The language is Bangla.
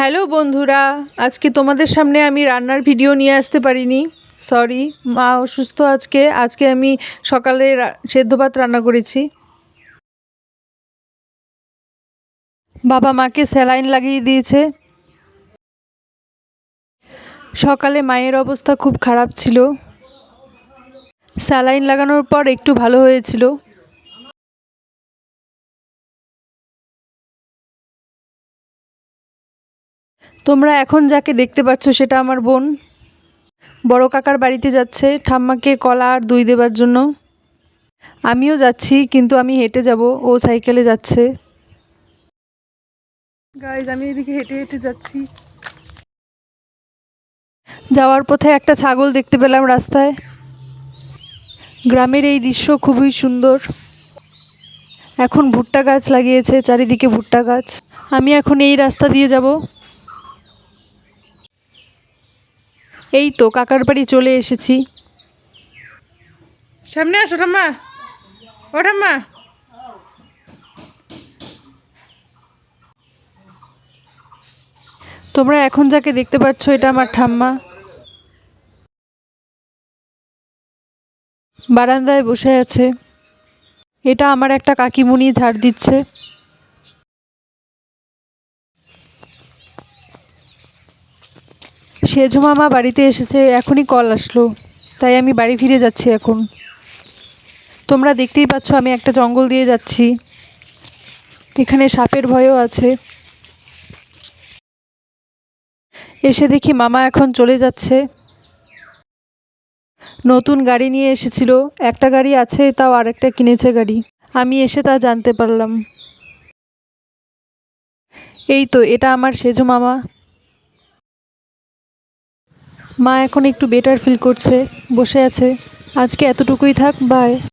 হ্যালো বন্ধুরা, আজকে তোমাদের সামনে আমি রান্নার ভিডিও নিয়ে আসতে পারিনি। সরি, মা অসুস্থ আজকে আমি সকালে সেদ্ধ ভাত রান্না করেছি। বাবা মাকে স্যালাইন লাগিয়ে দিয়েছে। সকালে মায়ের অবস্থা খুব খারাপ ছিল, স্যালাইন লাগানোর পর একটু ভালো হয়েছিল। তোমরা এখন যাকে দেখতে পাচ্ছ সেটা আমার বোন। বড় কাকার বাড়িতে যাচ্ছে ঠাম্মাকে কলা আর দই দেবার জন্য। আমিও যাচ্ছি, কিন্তু আমি হেঁটে যাব, ও সাইকেলে যাচ্ছে। গাইজ, আমি এদিকে হেঁটে হেঁটে যাচ্ছি। যাওয়ার পথে একটা ছাগল দেখতে পেলাম রাস্তায়। গ্রামের এই দৃশ্য খুবই সুন্দর। এখন ভুট্টা গাছ লাগিয়েছে, চারিদিকে ভুট্টা গাছ। আমি এখন এই রাস্তা দিয়ে যাব। এই তো কাকার বাড়ি চলে এসেছি। সামনে আসো ঠাম্মা, ও ঠাম্মা। তোমরা এখন যাকে দেখতে পাচ্ছ এটা আমার ঠাম্মা। বারান্দায় বসে আছে। এটা আমার একটা কাকিমুনি ঝাড় দিচ্ছে। সেজো মামা বাড়িতে এসেছে, এখনই কল আসলো, তাই আমি বাড়ি ফিরে যাচ্ছি এখন। তোমরা দেখতেই পাচ্ছ আমি একটা জঙ্গল দিয়ে যাচ্ছি, এখানে সাপের ভয়ও আছে। এসে দেখি মামা এখন চলে যাচ্ছে। নতুন গাড়ি নিয়ে এসেছিল, একটা গাড়ি আছে, তাও আরেকটা কিনেছে গাড়ি। আমি এসে তা জানতে পারলাম। এই তো এটা আমার সেজো মামা। মা এখন একটু বেটার ফিল করছে, বসে আছে। আজকে এতটুকুই থাক, বাই।